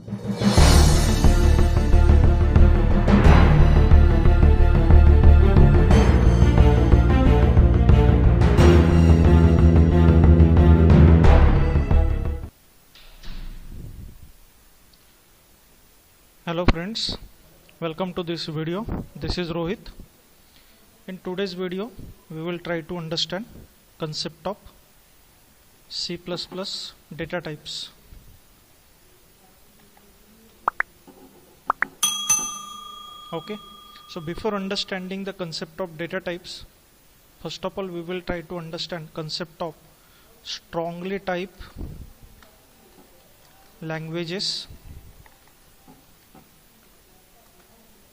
Hello friends, welcome to this video. This is Rohit. In today's video we will try to understand concept of C++ data types. Okay, so before understanding the concept of data types, first of all we will try to understand concept of strongly typed languages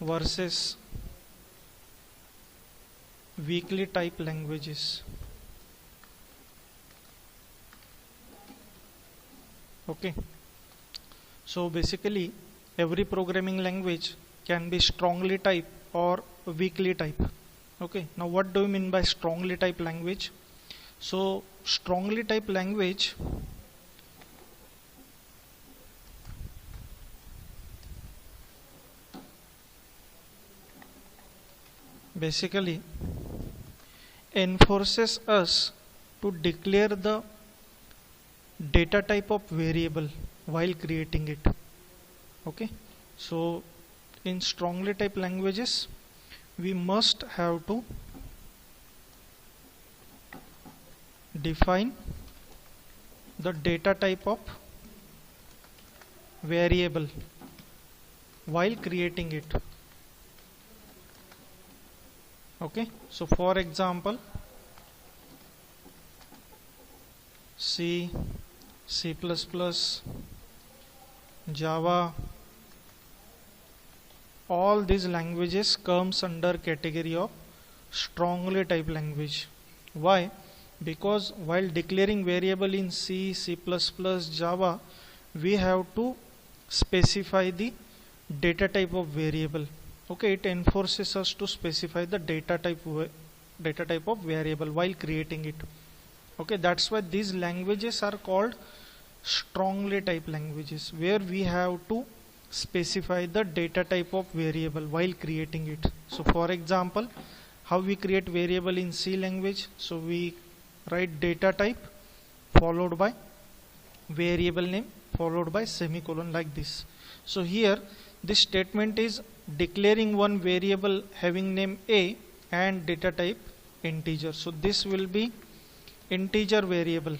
versus weakly typed languages. Okay, so basically every programming language can be strongly typed or weakly typed. Okay, now what do you mean by strongly typed language? So strongly typed language basically enforces us to declare the data type of variable while creating it. Okay, so in strongly typed languages we must have to define the data type of variable while creating it. Okay, so for example C, C++, Java, all these languages comes under category of strongly typed language. Why? Because while declaring variable in C, C++, Java, we have to specify the data type of variable. Okay, it enforces us to specify the data type of variable while creating it. Okay, that's why these languages are called strongly typed languages, where we have to specify the data type of variable while creating it. So for example, how we create variable in C language? So we write data type followed by variable name followed by semicolon, like this. So here this statement is declaring one variable having name A and data type integer. So this will be integer variable.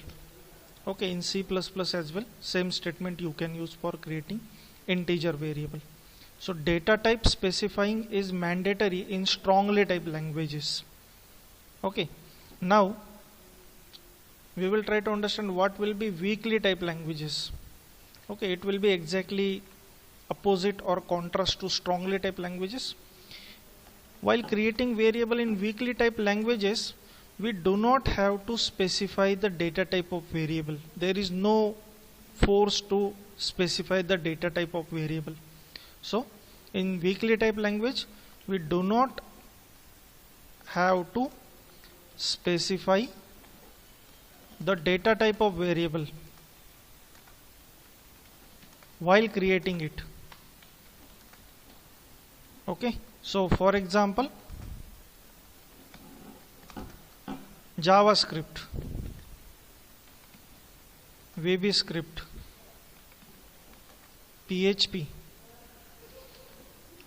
Okay, in C++ as well, same statement you can use for creating integer variable. So data type specifying is mandatory in strongly typed languages. Okay, now we will try to understand what will be weakly typed languages. Okay, it will be exactly opposite or contrast to strongly typed languages. While creating variable in weakly typed languages, we do not have to specify the data type of variable. There is no force to specify the data type of variable. So in weakly typed language we do not have to specify the data type of variable while creating it. Okay, so for example JavaScript, VBScript, PHP.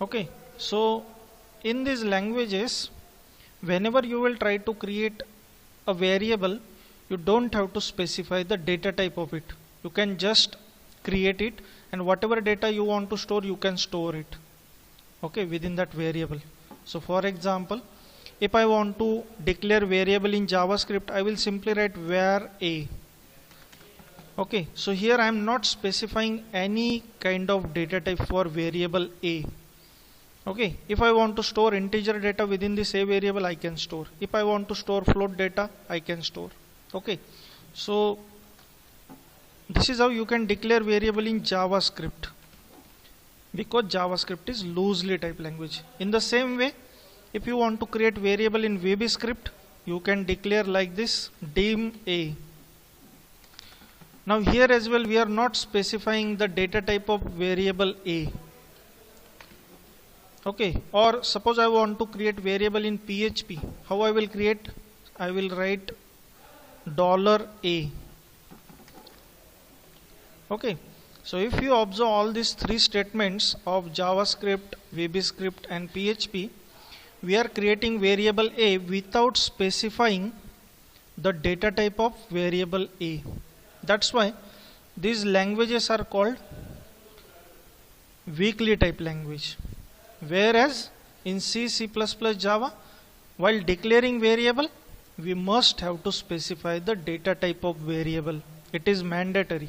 Okay, so in these languages whenever you will try to create a variable, you don't have to specify the data type of it. You can just create it, and whatever data you want to store, you can store it, okay, within that variable. So for example, if I want to declare variable in JavaScript, I will simply write var a. Okay, so here I am not specifying any kind of data type for variable a. Okay, if I want to store integer data within this a variable, I can store. If I want to store float data, I can store. Okay, so this is how you can declare variable in JavaScript, because JavaScript is loosely typed language. In the same way, if you want to create variable in VBScript, you can declare like this dim a. Now here as well we are not specifying the data type of variable A. Okay, or suppose I want to create variable in PHP. How I will create? I will write $A. Okay, so if you observe all these three statements of JavaScript, VBScript and PHP, we are creating variable A without specifying the data type of variable A. That's why these languages are called weakly type language. Whereas in C, C++, Java, while declaring variable, we must have to specify the data type of variable. It is mandatory.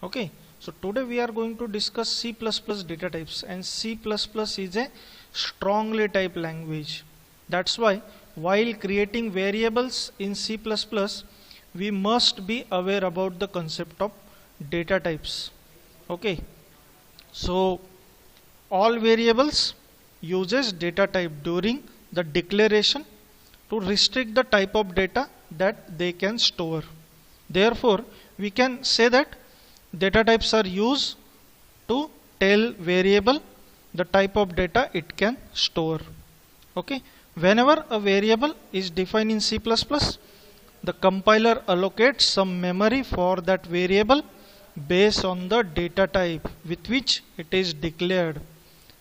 Okay, so today we are going to discuss C++ data types, and C++ is a strongly typed language. That's why while creating variables in C++, we must be aware about the concept of data types. Okay, so all variables uses data type during the declaration to restrict the type of data that they can store. Therefore, we can say that data types are used to tell variable the type of data it can store. Okay, whenever a variable is defined in C++, the compiler allocates some memory for that variable based on the data type with which it is declared.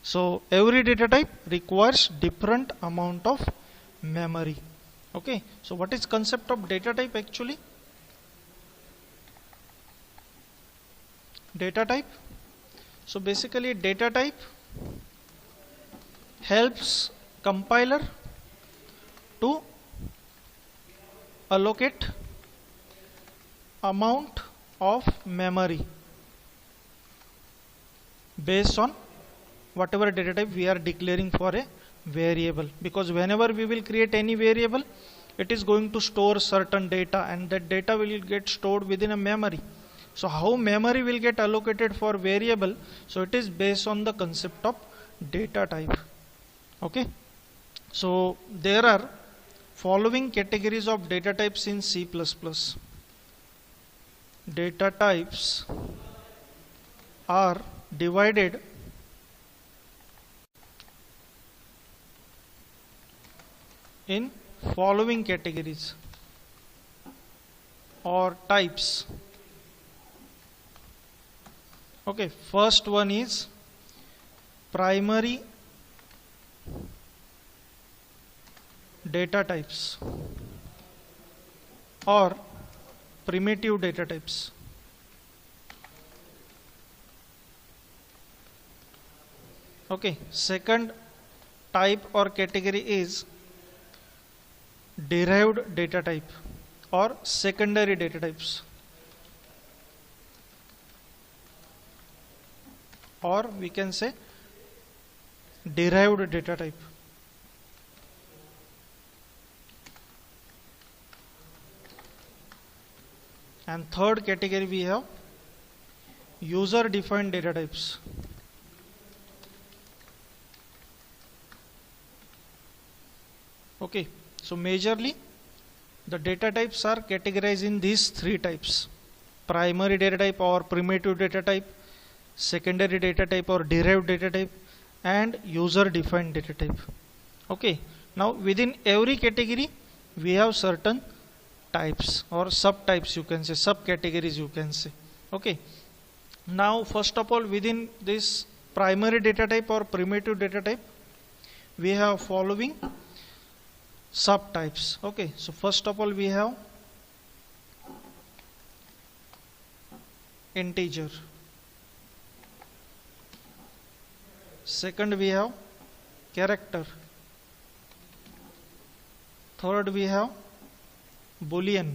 So every data type requires different amount of memory. Okay, so what is concept of data type actually? Data type. So basically data type helps compiler to allocate amount of memory based on whatever data type we are declaring for a variable, because whenever we will create any variable, it is going to store certain data, and that data will get stored within a memory. So how memory will get allocated for variable? So it is based on the concept of data type. Okay, so there are following categories of data types in C++. Data types are divided in following categories or types. Okay, first one is primary data types or primitive data types. Okay, second type or category is derived data type or secondary data types, or we can say derived data type. And third category we have user defined data types. Okay, so majorly the data types are categorized in these three types: primary data type or primitive data type, secondary data type or derived data type, and user defined data type. Okay, now within every category we have certain types or subtypes, you can say subcategories, you can say. Okay, now first of all, within this primary data type or primitive data type, we have following subtypes. Okay, so first of all we have integer, second we have character, third we have boolean,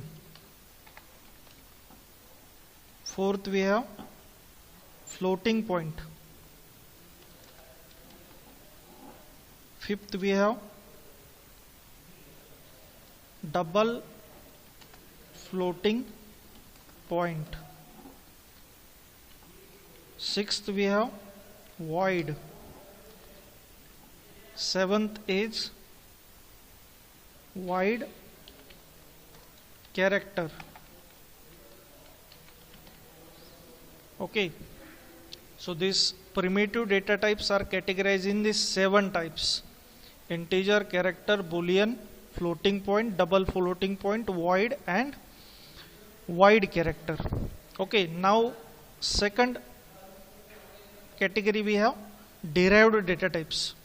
fourth we have floating point, fifth we have double floating point, sixth we have void, seventh is void character, Okay, so these primitive data types are categorized in these 7 types: integer, character, boolean, floating point, double floating point, void, and wide character. Okay, now second category we have derived data types.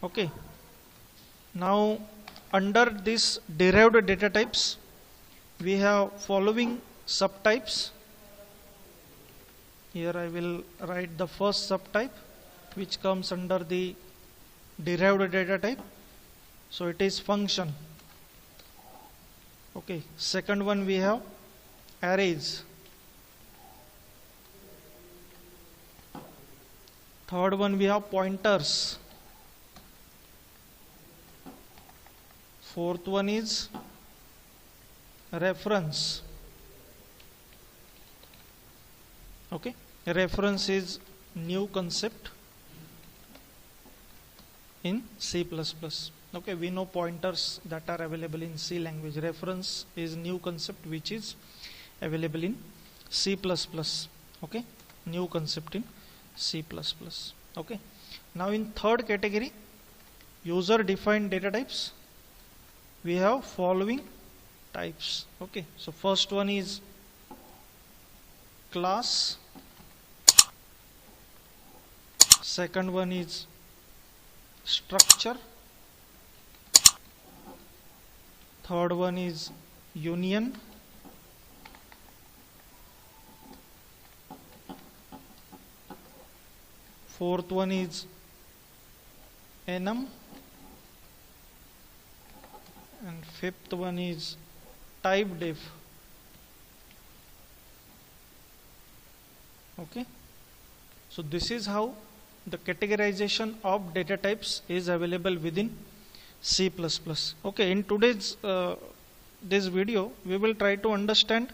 Okay, now under this derived data types we have following subtypes. Here I will write the first subtype which comes under the derived data type. So it is function. Okay, second one we have arrays. Third one we have pointers. Fourth one is reference. Okay, reference is new concept in C++. Okay, we know pointers that are available in C language. Reference is new concept which is available in C++. Okay, new concept in C++. Okay, now in third category, user defined data types, we have following types. Okay, so first one is class, second one is structure, third one is union, fourth one is enum, and fifth one is type def. Okay, so this is how the categorization of data types is available within C++. Okay, in today's this video we will try to understand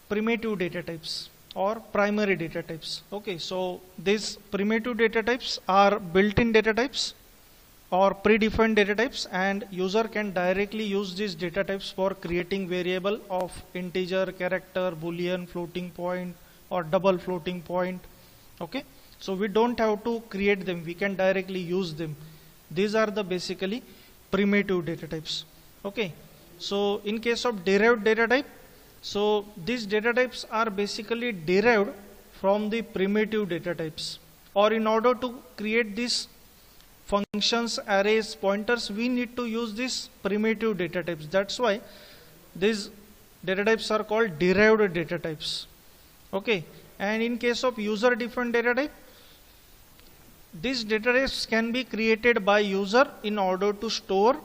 primitive data types or primary data types. Okay, so these primitive data types are built-in data types or predefined data types, and user can directly use these data types for creating variable of integer, character, boolean, floating point, or double floating point. Okay, so we don't have to create them, we can directly use them. These are the basically primitive data types. Okay, so in case of derived data type, so these data types are basically derived from the primitive data types, or in order to create these functions, arrays, pointers, we need to use these primitive data types. That's why these data types are called derived data types. Okay, and in case of user defined data type, these data types can be created by user in order to store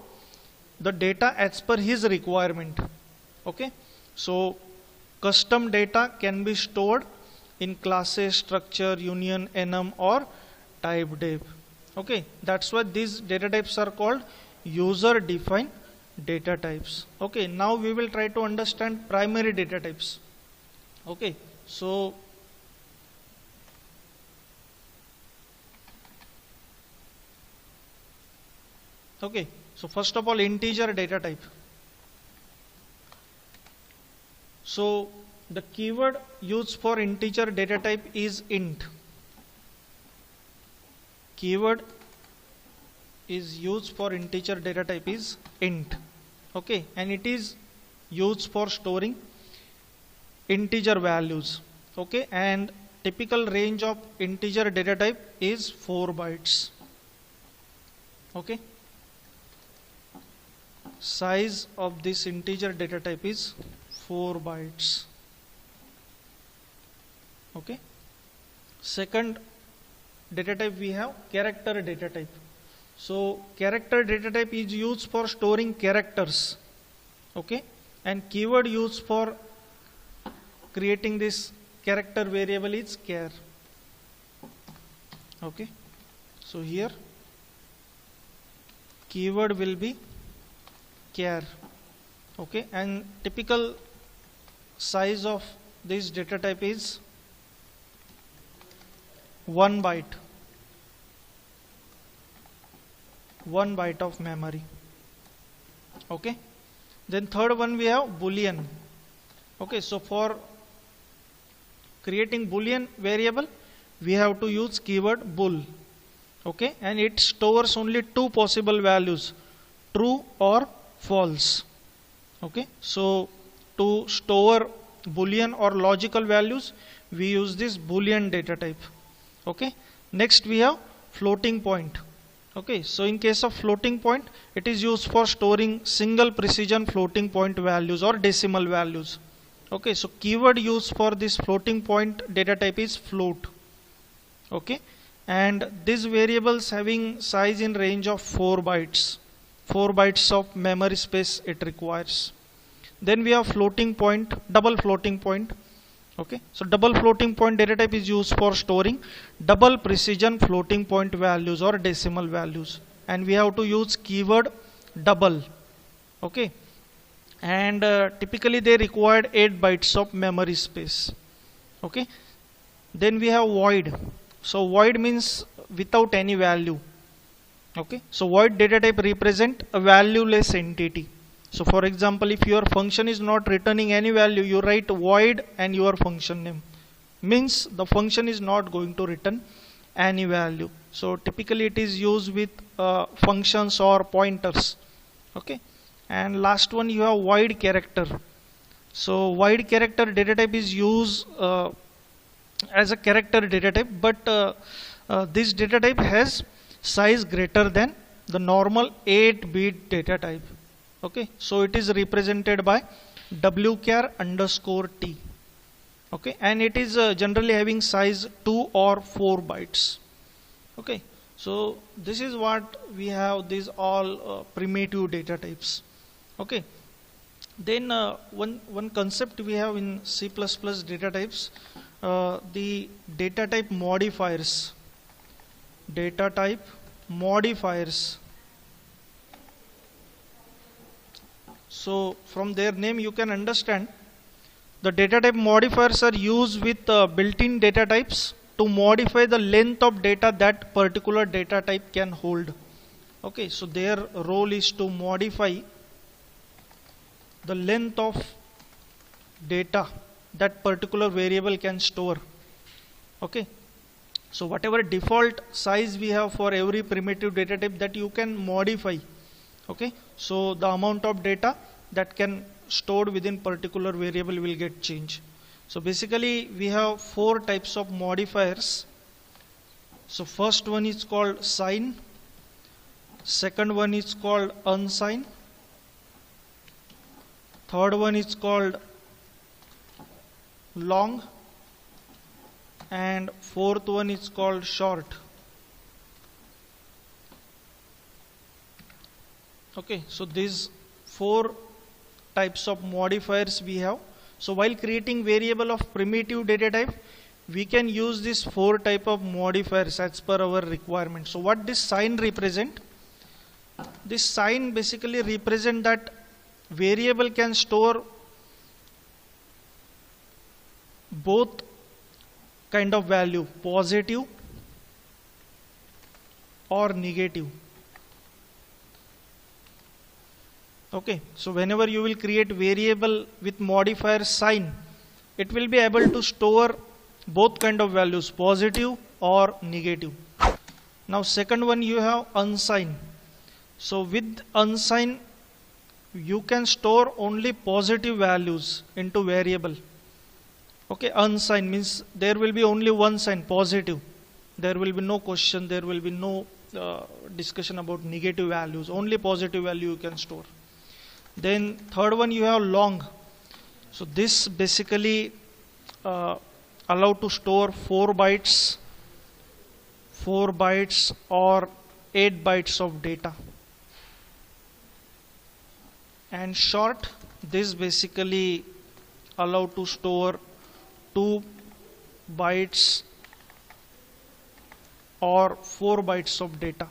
the data as per his requirement. Okay, so custom data can be stored in classes, structure, union, enum, or type def. Okay, that's why these data types are called user defined data types. Okay, now we will try to understand primary data types. Okay, so first of all, integer data type. So the keyword used for integer data type is int. Keyword is used for integer data type is int. Okay, and it is used for storing integer values. Okay, and typical range of integer data type is 4 bytes. Okay, size of this integer data type is 4 bytes. Okay, second data type we have character data type. So character data type is used for storing characters. Okay, and keyword used for creating this character variable is char. Okay, so here keyword will be char. Okay, and typical size of this data type is 1 byte. 1 byte of memory. Okay, then third one we have boolean. Okay, so for creating boolean variable, we have to use keyword bool. Okay, and it stores only two possible values, true or false. Okay, so to store boolean or logical values, we use this boolean data type. Okay, next we have floating point. Okay, so in case of floating point, it is used for storing single precision floating point values or decimal values. Okay, so keyword used for this floating point data type is float. Okay, and these variables having size in range of 4 bytes. 4 bytes of memory space it requires. Then we have floating point, double floating point. Okay, so double floating point data type is used for storing double precision floating point values or decimal values, and we have to use keyword double. Okay, and typically they required 8 bytes of memory space. Okay, then we have void. So void means without any value. Okay, so void data type represent a valueless entity. So for example, if your function is not returning any value, you write void and your function name, means the function is not going to return any value. So typically it is used with functions or pointers. Okay, and last one you have void character. So void character data type is used as a character data type, but this data type has size greater than the normal 8-bit data type. Okay, so it is represented by wchar underscore t. Okay, and it is generally having size 2 or 4 bytes. Okay, so this is what we have, these all primitive data types. Okay, then one concept we have in C++ data types, the data type modifiers. Data type modifiers. So from their name you can understand the data type modifiers are used with built-in data types to modify the length of data that particular data type can hold. Okay, so their role is to modify the length of data that particular variable can store. Okay, so whatever default size we have for every primitive data type, that you can modify. Okay, so the amount of data that can stored within particular variable will get changed. So basically we have 4 types of modifiers. So first one is called sign, second one is called unsign, third one is called long, and fourth one is called short. Okay, so these 4 types of modifiers we have. So while creating variable of primitive data type, we can use these 4 type of modifiers as per our requirement. So what this sign represent? This sign basically represent that variable can store both kind of value, positive or negative. Okay, so whenever you will create variable with modifier sign, it will be able to store both kind of values, positive or negative. Now second one you have unsign. So with unsign you can store only positive values into variable. Okay, unsign means there will be only one sign, positive. There will be no question, there will be no discussion about negative values, only positive value you can store. Then third one you have long. So this basically allow to store 4 bytes or 8 bytes of data. And short, this basically allow to store 2 bytes or 4 bytes of data.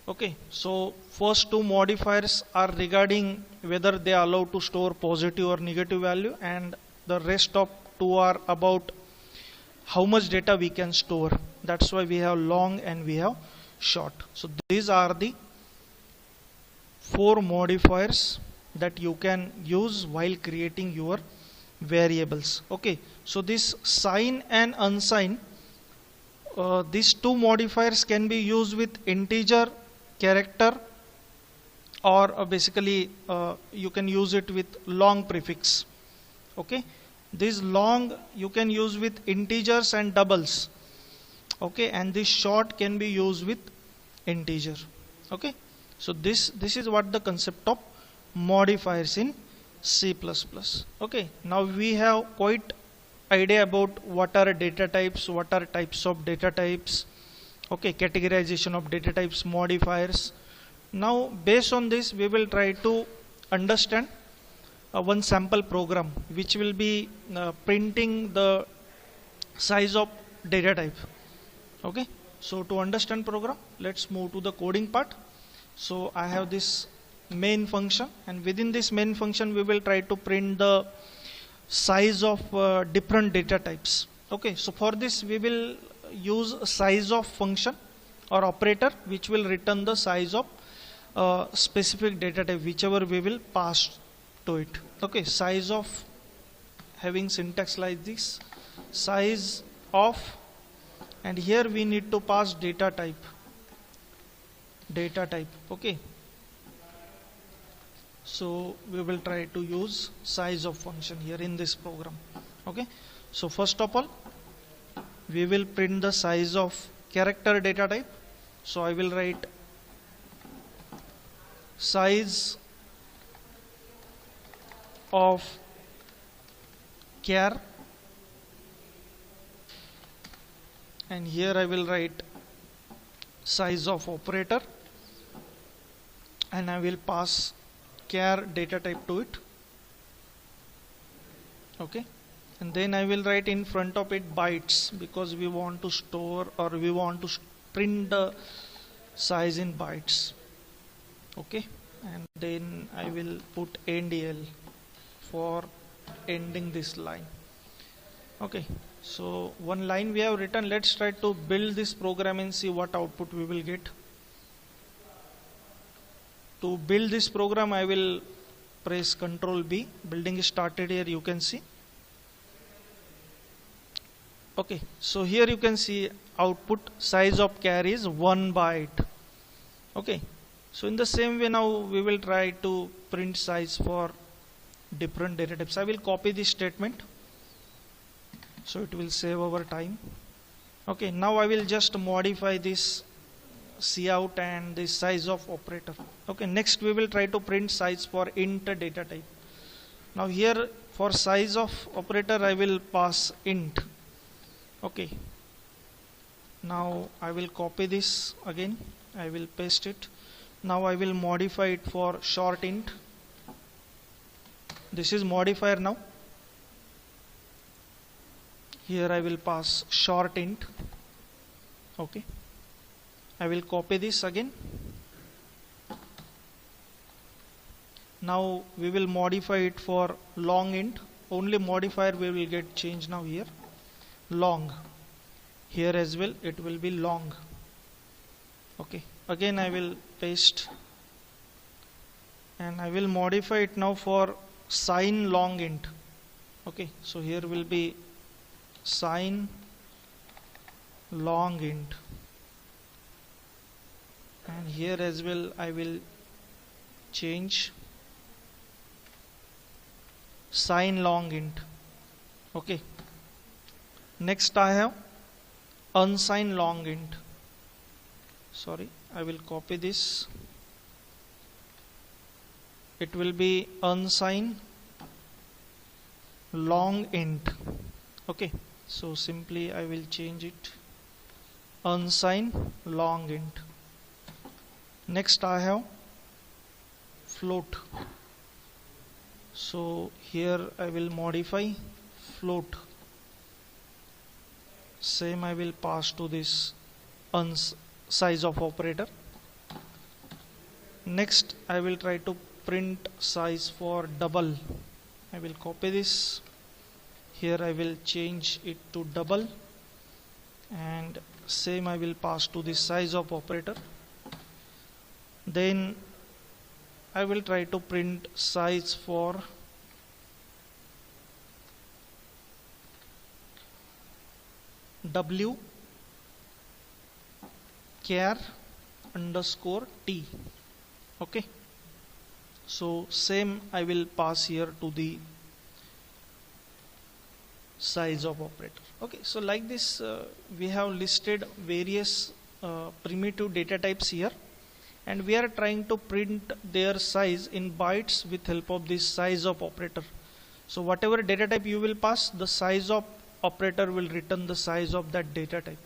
Okay, so first 2 modifiers are regarding whether they allow to store positive or negative value, and the rest of 2 are about how much data we can store. That's why we have long and we have short. So these are the 4 modifiers that you can use while creating your variables. Okay, so this sign and unsign, these two modifiers can be used with integer, character, or basically you can use it with long prefix. Okay, this long you can use with integers and doubles. Okay, and this short can be used with integer. Okay, so this is what the concept of modifiers in C++. Okay, now we have quite idea about what are data types, what are types of data types. Okay, categorization of data types, modifiers. Now based on this we will try to understand one sample program which will be printing the size of data type. Okay, so to understand program, let's move to the coding part. So I have this main function, and within this main function we will try to print the size of different data types. Okay, so for this we will use size of function or operator which will return the size of specific data type whichever we will pass to it. Okay, size of, having syntax like this, size of, and here we need to pass data type. Okay, so we will try to use size of function here in this program. Okay, so first of all we will print the size of character data type. So I will write size of char, and here I will write size of operator, and I will pass char data type to it. Okay, and then I will write in front of it bytes because we want to store, or we want to print the size in bytes. Okay, and then I will put endl for ending this line. Okay, so one line we have written. Let's try to build this program and see what output we will get. To build this program I will press Ctrl B. Building is started here, you can see. Okay, so here you can see output size of char is 1 byte. Okay, so in the same way now we will try to print size for different data types. I will copy this statement so it will save our time. Okay, now I will just modify this cout and the size of operator. Okay, next we will try to print size for int data type. Now here for size of operator I will pass int. Okay, now I will copy this again, I will paste it. Now I will modify it for short int. This is modifier now. Here I will pass short int. Okay, I will copy this again. Now we will modify it for long int. Only modifier we will get changed now here. Long. Here as well it will be long. Okay, again I will paste, and I will modify it now for sign long int. Okay, so here will be sign long int, and here as well I will change sign long int. Okay, next I have unsign long int. Sorry, I will copy this. It will be unsign long int. Okay, so simply I will change it unsign long int. Next I have float. So here I will modify float. Same I will pass to this size of operator. Next I will try to print size for double. I will copy this. Here I will change it to double, and same I will pass to the size of operator. Then I will try to print size for w char underscore t. Okay, so same I will pass here to the size of operator. Okay, so like this we have listed various primitive data types here, and we are trying to print their size in bytes with help of this size of operator. So whatever data type you will pass, the size of operator will return the size of that data type.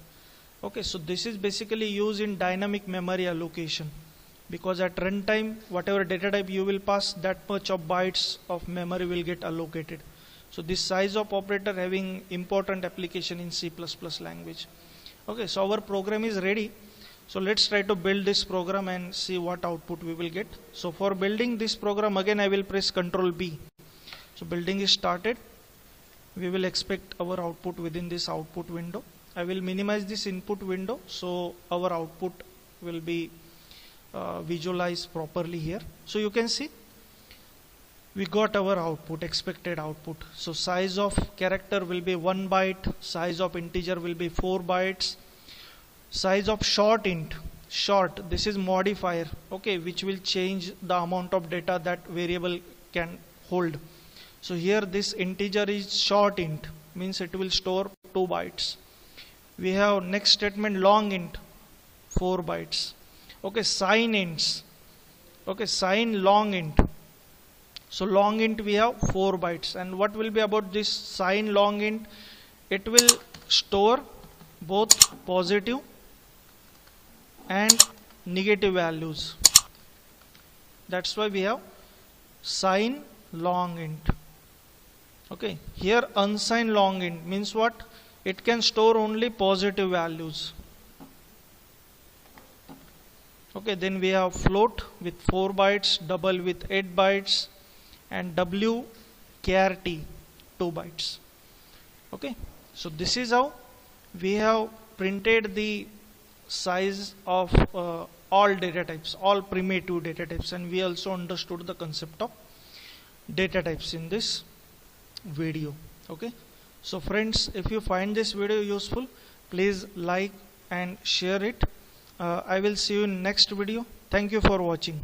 Okay, so this is basically used in dynamic memory allocation, because at runtime whatever data type you will pass, that much of bytes of memory will get allocated. So this size of operator having important application in C++ language. Okay, so our program is ready. So let's try to build this program and see what output we will get. So for building this program, again I will press Ctrl B. So building is started. We will expect our output within this output window. I will minimize this input window so our output will be visualized properly here. So you can see we got our output, expected output. So size of character will be 1 byte, size of integer will be 4 bytes, size of short int, short, this is modifier, okay, which will change the amount of data that variable can hold. So here this integer is short int, means it will store 2 bytes. We have next statement long int, 4 bytes. Okay, sign ints, okay, sign long int. So long int we have 4 bytes. And what will be about this sign long int? It will store both positive and negative values. That's why we have sign long int. Okay, here unsigned long int means what? It can store only positive values. Okay, then we have float with 4 bytes, double with 8 bytes, and w char t 2 bytes. Okay, so this is how we have printed the size of all data types, all primitive data types, and we also understood the concept of data types in this video. Okay, so friends, if you find this video useful, please like and share it. I will see you in next video. Thank you for watching.